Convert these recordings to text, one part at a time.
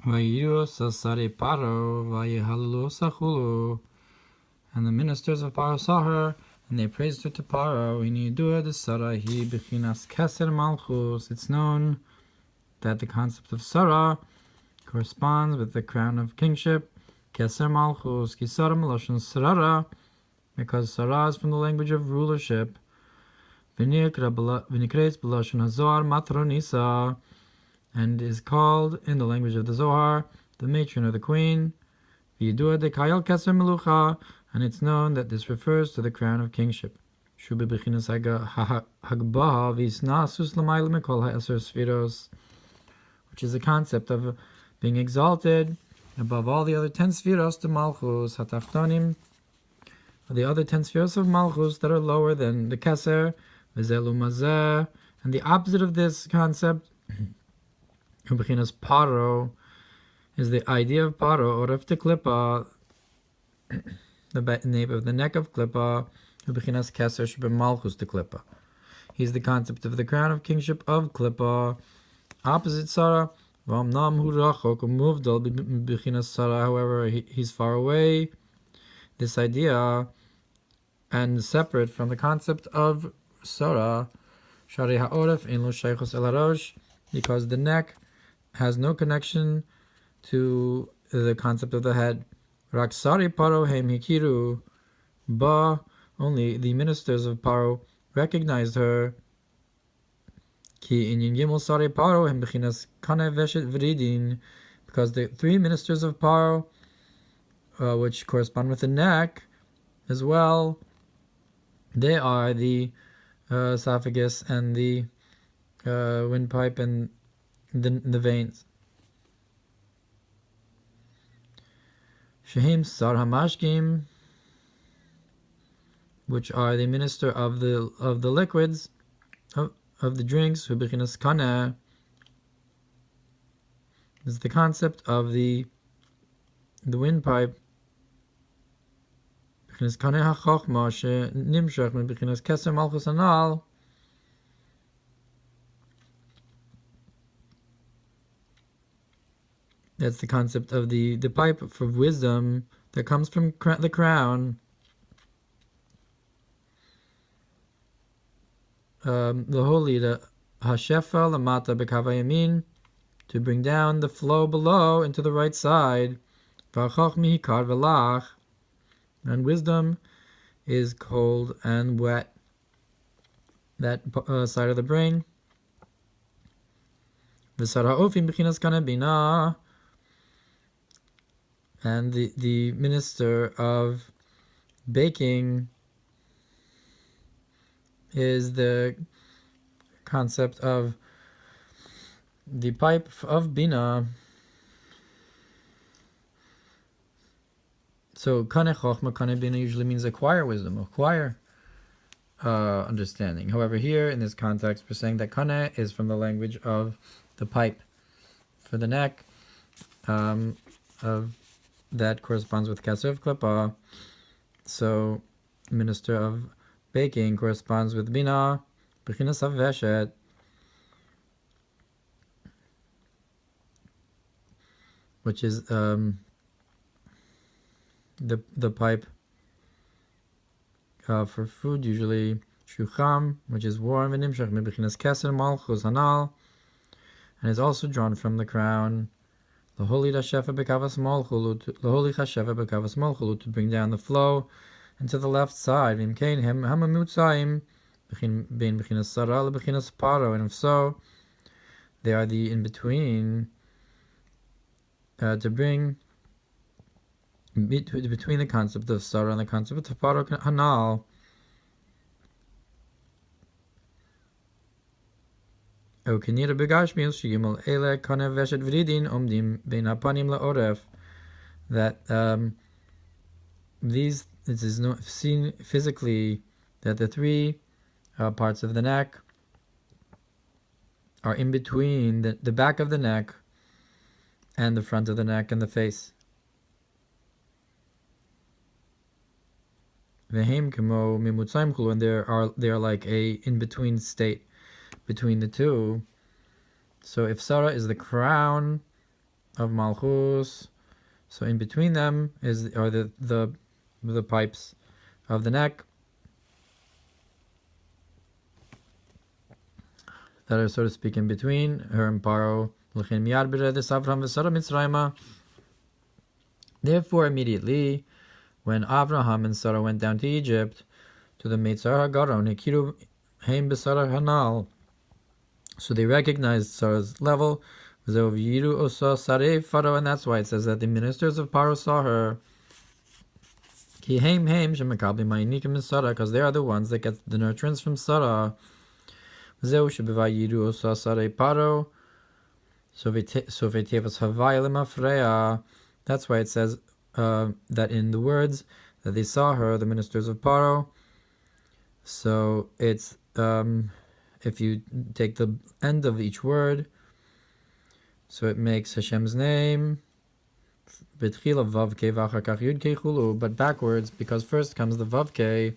Vayiru Sarei Paroah, Vihallo Sachulu. And the ministers of Paroah saw her, and they praised her to Paroah. It's known that the concept of Sarah corresponds with the crown of kingship. Keser Malchus, Kisara Malashon Sarara, because Sarah is from the language of rulership. V'nikreis b'lashon hazohar matronisa, and is called in the language of the Zohar the matron or the queen. V'yidua dekayal keser melucha, and it's known that this refers to the crown of kingship. Shu bebechinas hagbaha v'isnasus l'mayla mikol ha'eser sfiros, which is the concept of being exalted above all the other 10 spheros to Malchus hatachtonim, the other 10 spheros of Malchus that are lower than the Keser, v'zelu mazeh, and the opposite of this concept, u'bechinas paro, is the idea of paro, or of the klippa, the nape of the neck of klippa, u'bechinas Keser shebe Malchus to klippa. He's the concept of the crown of kingship of klippa. Opposite Sarah, however, he's far away, this idea, and separate from the concept of Sarah, because the neck has no connection to the concept of the head. Only the ministers of Paro recognized her. Because the 3 ministers of Paro, which correspond with the neck as well, they are the esophagus and the windpipe and the veins. Shehim Sar Hamashkim, which are the minister of the liquids, of the drinks, Hubichinas Kana, is the concept of the windpipe. Bichinas Kana HaChochma she Nimshach min Bichinas Keser Malchus Anal. That's the concept of the pipe for wisdom that comes from the crown. The holy, the Hashefa Lamata Bekavayamin, to bring down the flow below into the right side. V'achachmi hikar v'lach, and wisdom is cold and wet, that side of the brain. V'sara ofim b'chinas kana bina, and the minister of baking is the concept of the pipe of Bina. So Kane Chochma, Kane Bina usually means acquire wisdom, acquire understanding. However, here in this context, we're saying that Kane is from the language of the pipe for the neck, of that corresponds with Keser of Klippa. So minister of baking corresponds with Bina, Bechinas Haveshet, which is the pipe for food, usually Shucham, which is warm, and Nimshach Bechinas Keser Malchus Hanal, and is also drawn from the crown. The holy Hashefa Bekavas Malchulu, to bring down the flow and to the left side, and if so, they are the in between, to bring between the concept of Sarah and the concept of Paro Hanal. That this is seen physically, that the 3 parts of the neck are in between the back of the neck and the front of the neck and the face. And they are like a in-between state between the two. So if Sarah is the crown of Malchus. So in between them are the pipes of the neck that are, so to speak, in between her and Paro. Therefore, immediately, when Avraham and Sarah went down to Egypt, to the Meitzar Hagaron, Hekiru Heim Besarah Hanal, so they recognized Sarah's level, Vayiru Osa Sarei Pharaoh, and that's why it says that the ministers of Paro saw her. Ki Heim Heim Shemekabli Ma'inikim and Sarah, because they are the ones that get the nurturance from Sarah. Zeu Shebevayiru Osa Sarei Paro. So Vetevas Havai Lemafreya. That's why it says that in the words that they saw her, the ministers of Paro. So it's if you take the end of each word, so it makes Hashem's name, but backwards, because first comes the Vavke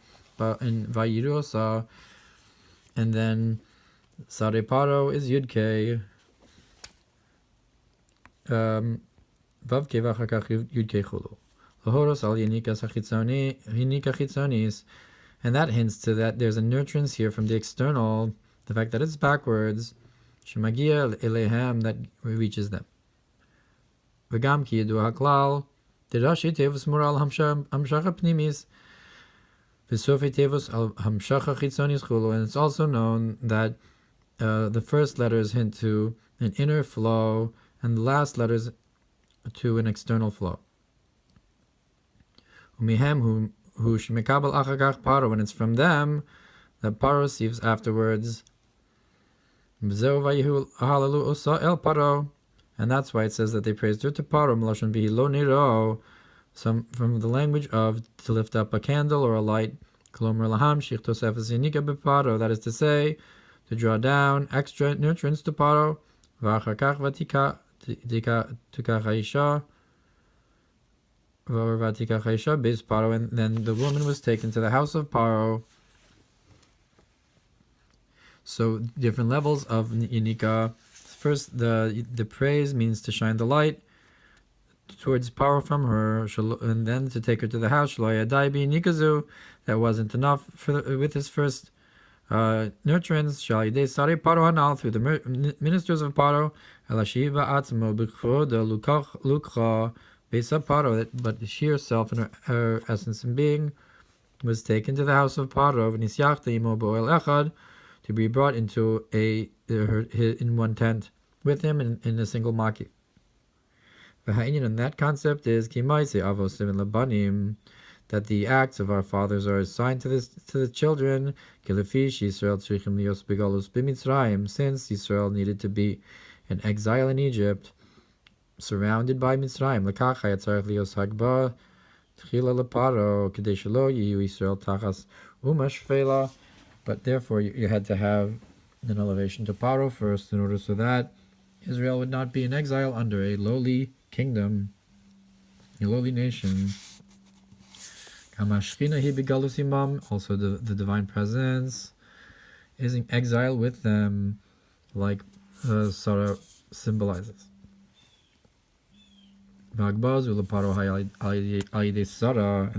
in Vayiru, and then Sarei Paro is Yudke. Vavke v'achakach Yudke Chulu. Lahoros al Yinikas Chitzonis. And that hints to that there's a nurturance here from the external, the fact that it's backwards, Shemagia Elehem, that reaches them. V'gam ki yedu haklal, Dirashi tevus moral hamshacha pnimis, v'sofi tevus al hamshacha chitzonis chulu. And it's also known that the first letters hint to an inner flow, and the last letters to an external flow. Umihem hu shemekabel achagach Paro, when it's from them that Paro receives afterwards. V'zeu Vayiru osa el Paro, and that's why it says that they praised her to Paro, Melashon v'hilo niro, some from the language of to lift up a candle or a light, Kolomer laham shich tosefes yinika b'Paro, that is to say, to draw down extra nutrients to Paro. V'achakach vatika haisha, Bez Paro, and then the woman was taken to the house of Paro. So different levels of Yinika. First, the praise means to shine the light towards Paro from her, and then to take her to the house. That wasn't enough with his first nurturance. Sarei Paro Hanal, through the ministers of Paro. Elashiva Atzmo B'chvoda Lukcha Besa Paro, but she herself and her essence and being was taken to the house of Paro, to be brought into in one tent with him in a single maki. And that concept is that the acts of our fathers are assigned to the children, since Israel needed to be in exile in Egypt, surrounded by Mitzrayim. But therefore you had to have an elevation to Paro first, in order so that Israel would not be in exile under a lowly kingdom, a lowly nation. Also the divine presence is in exile with them, like Sarah symbolizes. And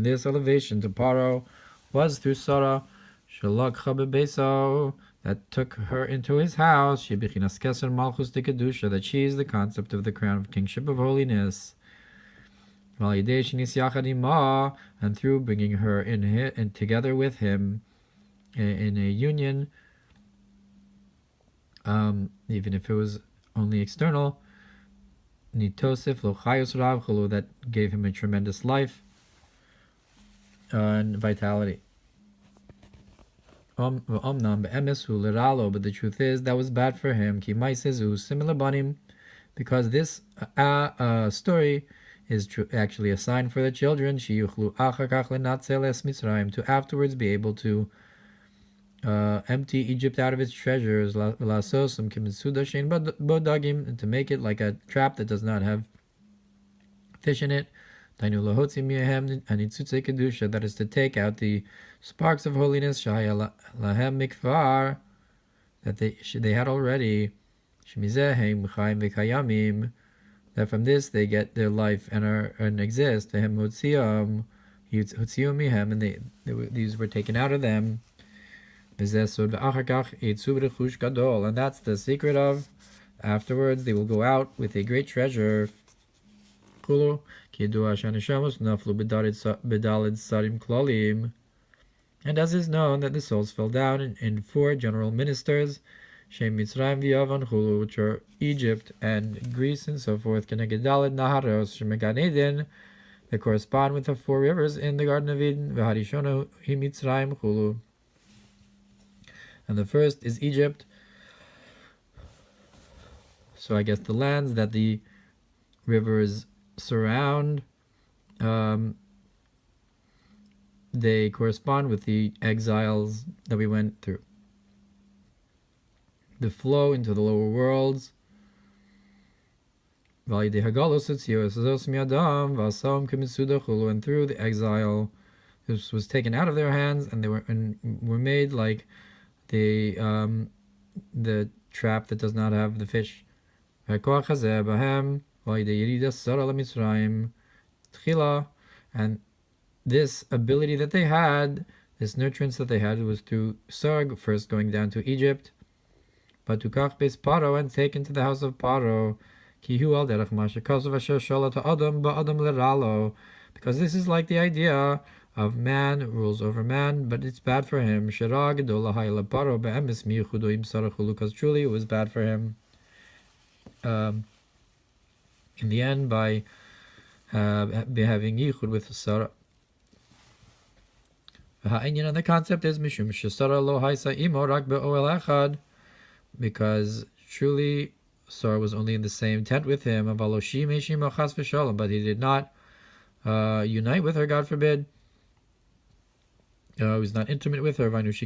this elevation to Paro was through Sarah, that took her into his house, that she is the concept of the crown of kingship of holiness. And through bringing her in together with him in a union, even if it was only external, that gave him a tremendous life and vitality. But the truth is that was bad for him. Similar banim, because this story is actually a sign for the children to afterwards be able to empty Egypt out of its treasures, and to make it like a trap that does not have fish in it. That is to take out the sparks of holiness that they had already, that from this they get their life and exist. And these were taken out of them. And that's the secret of afterwards they will go out with a great treasure. And as is known that the souls fell down in 4 general ministers, which are Egypt and Greece and so forth, that correspond with the 4 rivers in the Garden of Eden. And the first is Egypt. So I guess the lands that the rivers surround, they correspond with the exiles that we went through. The flow into the lower worlds, and through the exile, this was taken out of their hands, and they were made like the trap that does not have the fish. And this ability that they had, this nurturance that they had, was through Sarg, first going down to Egypt, but to Kachbes Paro, and taken to the house of Paro, because this is like the idea of man rules over man, but it's bad for him. Because truly it was bad for him in the end by having yichud with Sarah. And the concept is because truly Sarah was only in the same tent with him, but he did not unite with her, God forbid. He was not intimate with her. That is,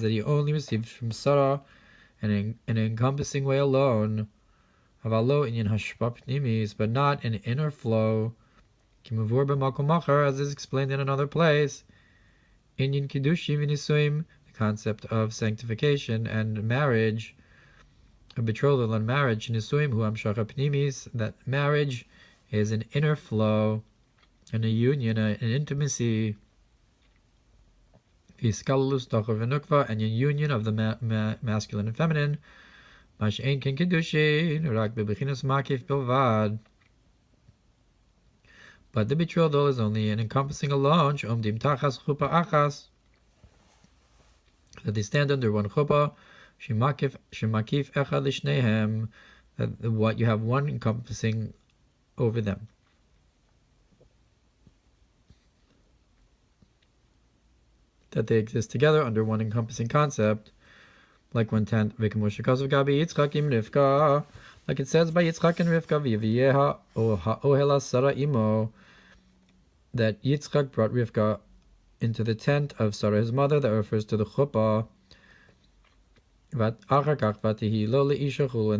that he only received from Sarah in an encompassing way alone, but not an inner flow, as is explained in another place. The concept of sanctification and marriage, a betrothal and marriage, that marriage is an inner flow and a union, an intimacy, and a union of the masculine and feminine. But the betrothal is only an encompassing alone, that they stand under one chuppah, that what you have one encompassing over them. That they exist together under one encompassing concept, like one tent. Like it says by Yitzchak and Rivka, that Yitzchak brought Rivka into the tent of Sarah, his mother. That refers to the chuppah. And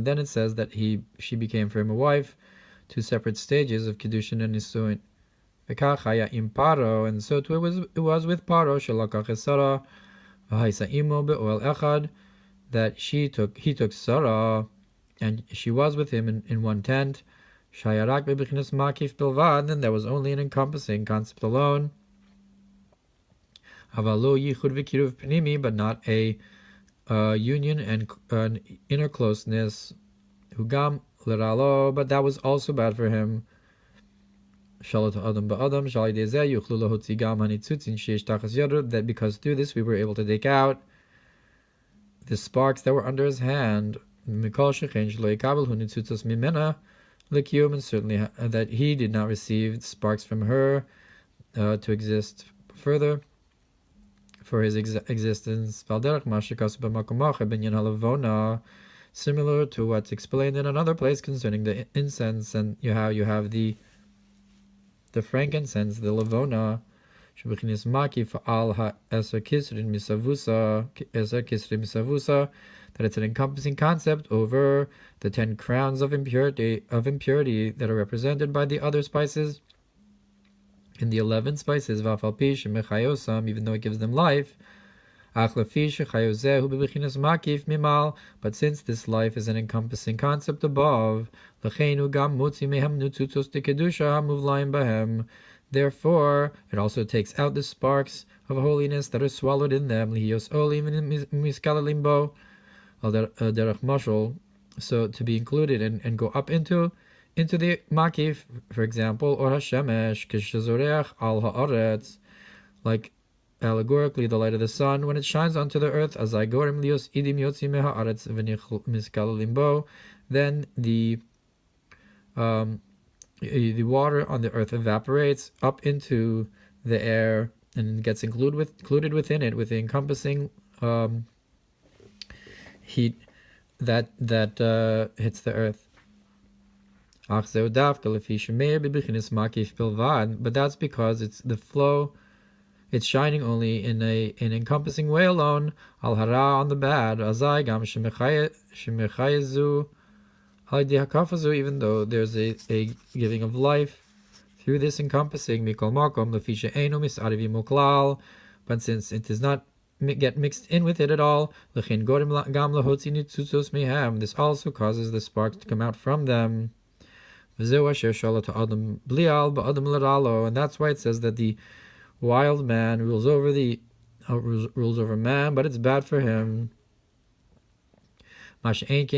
then it says that she became for him a wife, 2 separate stages of Kiddushin and Nisuin. And so too it was with Paro, that he took Sarah, and she was with him in one tent. And then there was only an encompassing concept alone, but not a union and an inner closeness. But that was also bad for him. That because through this we were able to take out the sparks that were under his hand, and certainly that he did not receive sparks from her to exist further for his existence. Similar to what's explained in another place concerning the incense, and how you have the frankincense, the lavona, that it's an encompassing concept over the 10 crowns of impurity that are represented by the other spices. In the 11 spices, even though it gives them life, But since this life is an encompassing concept above, therefore it also takes out the sparks of holiness that are swallowed in them, so to be included and go up into the makif. For example, Ohr Hashemesh al haaretz, like allegorically the light of the sun when it shines onto the earth, then the water on the earth evaporates up into the air and gets included within it with the encompassing heat that hits the earth. But that's because it's the flow. It's shining only in an encompassing way alone. Al hara, on the bad. Azai gam shemechayezu hakafazu, even though there's a giving of life through this encompassing. Mikol makom lefisha einu misarivi muklal. But since it does not get mixed in with it at all, lechin gorim gam lahotzi nitzutzos mehem. This also causes the sparks to come out from them. V'zeu asher shalot ha'adam blial ba'adam l'ralo. And that's why it says that the wild man rules over man, but it's bad for him. Which is not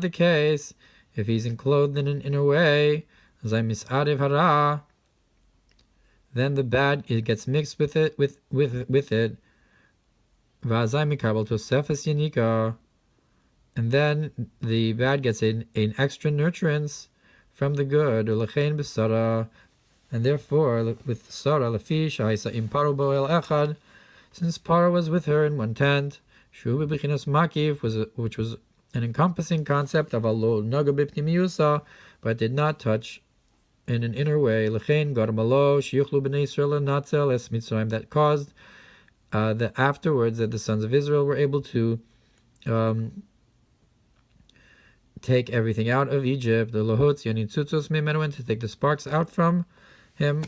the case if he's enclosed in an inner way. Then the bad, it gets mixed with it. And then the bad gets an extra nutrients from the good. And therefore, with Sarah, since Parah was with her in one tent, which was an encompassing concept of Allah naga b'pnimiyusa, but did not touch in an inner way, that caused that afterwards that the sons of Israel were able to take everything out of Egypt, to take the sparks out from him,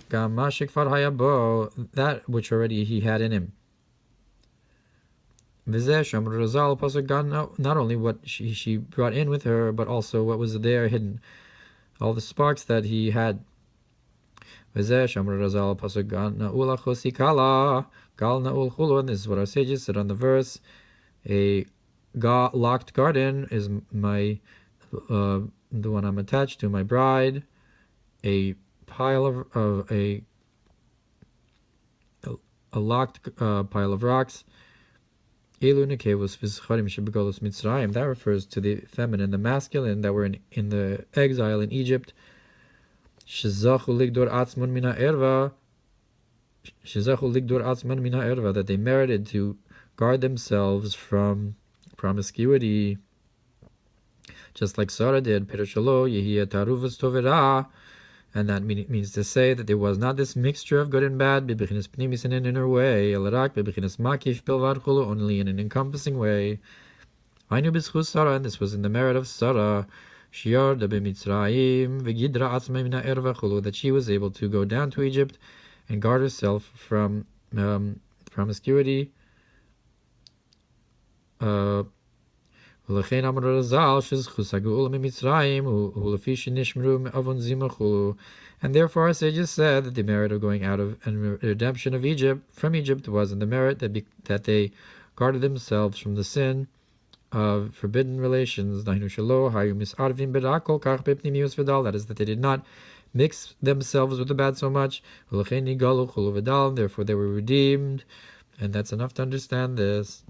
that which already he had in him. Not only what she brought in with her, but also what was there hidden, all the sparks that he had. And this is what our sages said on the verse: a locked garden is the one I'm attached to, my bride. A pile of a locked pile of rocks. That refers to the feminine, the masculine that were in the exile in Egypt. That they merited to guard themselves from promiscuity, just like Sarah did. And that means to say that there was not this mixture of good and bad, in an inner way, only in an encompassing way. And this was in the merit of Sarah, that she was able to go down to Egypt and guard herself from promiscuity. And therefore our sages said that the merit of going out of and redemption of from Egypt was in the merit that they guarded themselves from the sin of forbidden relations. That is, that they did not mix themselves with the bad so much. Therefore they were redeemed. And that's enough to understand this.